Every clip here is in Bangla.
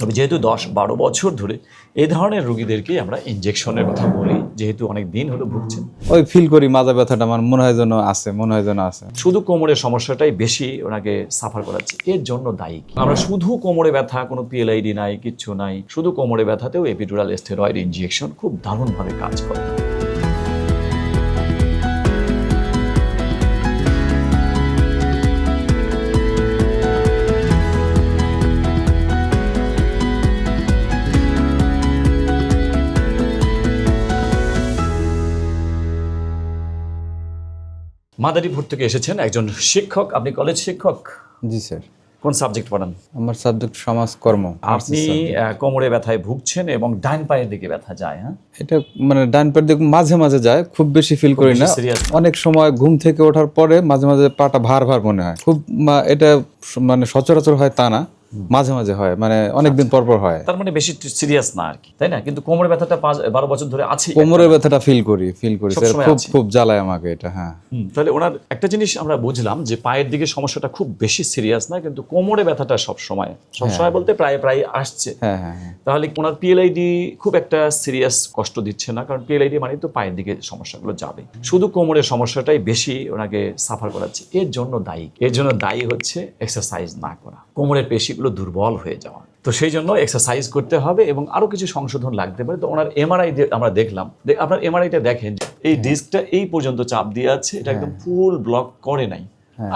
তবে যেহেতু 10-12 বছর ধরে এই ধরনের রোগীদেরকেই আমরা ইনজেকশনের কথা বলি, যেহেতু অনেক দিন হলো ভুগছেন। ওই ফিল করি মাজা ব্যথাটা আমার মনে হয় যেন আছে। শুধু কোমরের সমস্যাটাই বেশি ওনাকে সাফার করাচ্ছে, এর জন্য দায়ী কি? আমরা শুধু কোমরে ব্যথা, কোনো পিএলআইডি নাই, কিচ্ছু নাই, শুধু কোমরে ব্যথাতেও এপিডুরাল স্টেরয়েড ইনজেকশন খুব দারুণভাবে কাজ করে। মাদারীপুর থেকে এসেছেন একজন শিক্ষক। আপনি কলেজ শিক্ষক? জি স্যার। কোন সাবজেক্ট পড়ান? আমার সাবজেক্ট সমাজকর্ম। আপনি কোমরে ব্যথায় ভুগছেন এবং ডান পায়ের দিকে ব্যথা যায়। হ্যাঁ, এটা মানে ডান পায়ের দিকে মাঝে মাঝে যায়, খুব বেশি ফিল করি না। serious? অনেক সময় ঘুম থেকে ওঠার পরে মাঝে মাঝে পাটা ভার ভার মনে হয়, খুব এটা মানে সচরাচর হয় তা না, মাঝে মাঝে হয়, মানে অনেকদিন পর পর হয়। তার মানে বেশি সিরিয়াস না আর কি, তাই না? কিন্তু কোমরের ব্যথাটা 5-12 বছর ধরে আছে। কোমরের ব্যথাটা ফিল করি স্যার, সবসময় খুব আছে। খুব জ্বালায় আমাকে এটা। হ্যাঁ, তাহলে ওনার একটা জিনিস আমরা বুঝলাম যে পায়ের দিকে সমস্যাটা খুব বেশি সিরিয়াস না, কিন্তু কোমরে ব্যথাটা সবসময় বলতে প্রায় আসছে। হ্যাঁ, হ্যাঁ, হ্যাঁ। তাহলে ওনার পিএলআইডি খুব একটা সিরিয়াস কষ্ট দিচ্ছে না, কারণ পিএলআইডি মানে তো পায়ের দিকে সমস্যাগুলো যাবে। শুধু কোমরের সমস্যাটাই বেশি ওনাকে সাফার করাচ্ছে, এর জন্য দায়ী হচ্ছে এক্সারসাইজ না করা, কোমরের পেশিগুলো দুর্বল হয়ে যাওয়া। তো সেই জন্য এক্সারসাইজ করতে হবে এবং আরো কিছু সংশোধন লাগতে পারে। তো ওনার এমআরআই আমরা দেখলাম, আপনার এমআরআইটা দেখেন, এই ডিস্কটা এই পর্যন্ত চাপ দিয়ে আছে, এটা একদম ফুল ব্লক করে নাই,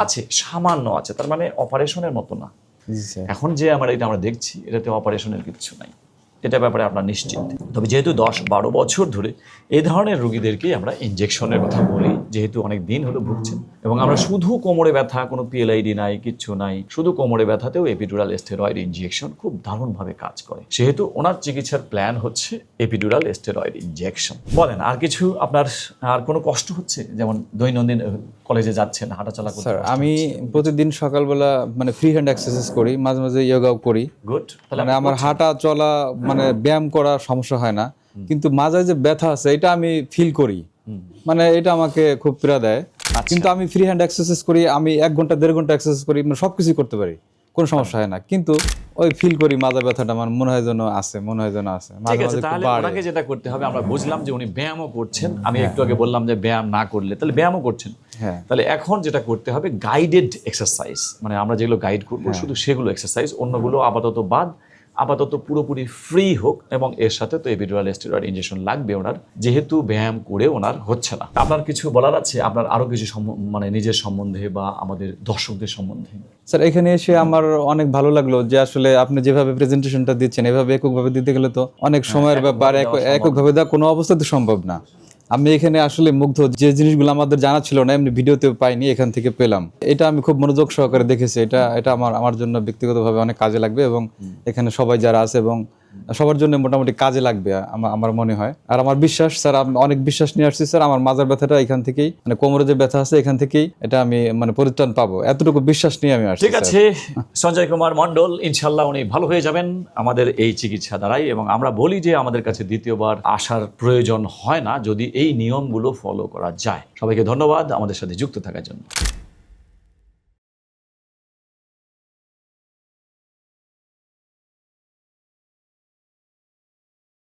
আছে সামান্য আছে, তার মানে অপারেশনের মতো না। জি স্যার। এখন যে এমআরআইটা আমরা দেখছি, এটাতে অপারেশনের কিছু নাই, এটা ব্যাপারে আপনার নিশ্চিত। তবে যেহেতু 10-12 বছর ধরে এই ধরনের রোগীদেরকেই আমরা ইনজেকশনের কথা বলি, যেহেতু অনেক দিন হলো ভুগছেন, এবং আমরা শুধু কোমরে ব্যথা, কোনো পিএলআইডি নাই, কিচ্ছু নাই, শুধু কোমরে ব্যথাতেও এপিডুরাল স্টেরয়েড ইনজেকশন খুব দারুণভাবে কাজ করে। সেহেতু ওনার চিকিৎসার প্ল্যান হচ্ছে এপিডুরাল স্টেরয়েড ইনজেকশন। বলেন, আর কিছু আপনার আর কোনো কষ্ট হচ্ছে? যেমন দৈনন্দিন কলেজে যাচ্ছেন, হাঁটাচলা করতে? স্যার, আমি প্রতিদিন সকালবেলা মানে ফ্রি হ্যান্ড এক্সারসাইজ করি, মাঝে মাঝে যোগাও করি। গুড। মানে আমার হাঁটা চলা মানে ব্যায়াম করা সমস্যা হয় না, কিন্তু মাঝে যে ব্যথা আছে এটা আমি ফিল করি, মানে এটা আমাকে খুব পীড়া দেয়। কিন্তু আমি ফ্রি হ্যান্ড এক্সারসাইজ করি, আমি 1 ঘন্টা 1.5 ঘন্টা এক্সারসাইজ করি, মানে সবকিছু করতে পারি, কোনো সমস্যা হয় না। কিন্তু ওই ফিল করি মাজা ব্যথাটা আমার মনে হয় যেন আছে। ঠিক আছে, তাহলে ওনাকে যেটা করতে হবে, আমরা বুঝলাম যে উনি ব্যায়ামও করছেন, আমি একটু আগে বললাম যে ব্যায়াম না করলে, তাহলে ব্যায়ামও করছেন। হ্যাঁ। তাহলে এখন যেটা করতে হবে গাইডেড এক্সারসাইজ, মানে আমরা যেগুলো গাইড করবো শুধু সেগুলো এক্সারসাইজ, অন্যগুলো আপাতত পুরোপুরি ফ্রি হোক। এবং এর সাথে তো এপিডুরাল স্টেরয়েড ইনজেকশন লাগবে ওনার, যেহেতু ব্যায়াম করে ওনার হচ্ছে না। আপনার কিছু বলার আছে? আপনার আরো কিছু মানে নিজের সম্বন্ধে বা আমাদের দর্শকদের সম্বন্ধে? স্যার, এখানে এসে আমার অনেক ভালো লাগলো যে আসলে আপনি যেভাবে প্রেজেন্টেশনটা দিচ্ছেন, এভাবে এককভাবে দিতে গেলে তো অনেক সময়ের ব্যাপার, এককভাবে দেওয়া কোনো অবস্থাতে সম্ভব না। আমি এখানে আসলে মুগ্ধ, যে জিনিসগুলো আমাদের জানা ছিল না, এমনি ভিডিওতে পাইনি, এখান থেকে পেলাম। এটা আমি খুব মনোযোগ সহকারে দেখেছি। এটা আমার জন্য ব্যক্তিগতভাবে অনেক কাজে লাগবে, এবং এখানে সবাই যারা আছে এবং সবার জন্য মোটামুটি কাজে লাগবে আমার মনে হয়। আর আমার বিশ্বাস স্যার, আমি অনেক বিশ্বাস নিয়ে আসছি স্যার, আমার মাজার ব্যথাটা এখান থেকেই, মানে কোমরে যে ব্যথা আছে এখান থেকেই এটা আমি মানে পরিত্রাণ পাবো, এতটুকু বিশ্বাস নিয়ে আমি আসছি। ঠিক আছে, সঞ্জয় কুমার মণ্ডল, ইনশাল্লাহ উনি ভালো হয়ে যাবেন আমাদের এই চিকিৎসা দ্বারাই। এবং আমরা বলি যে আমাদের কাছে দ্বিতীয়বার আসার প্রয়োজন হয় না যদি এই নিয়মগুলো ফলো করা যায়। সবাইকে ধন্যবাদ আমাদের সাথে যুক্ত থাকার জন্য।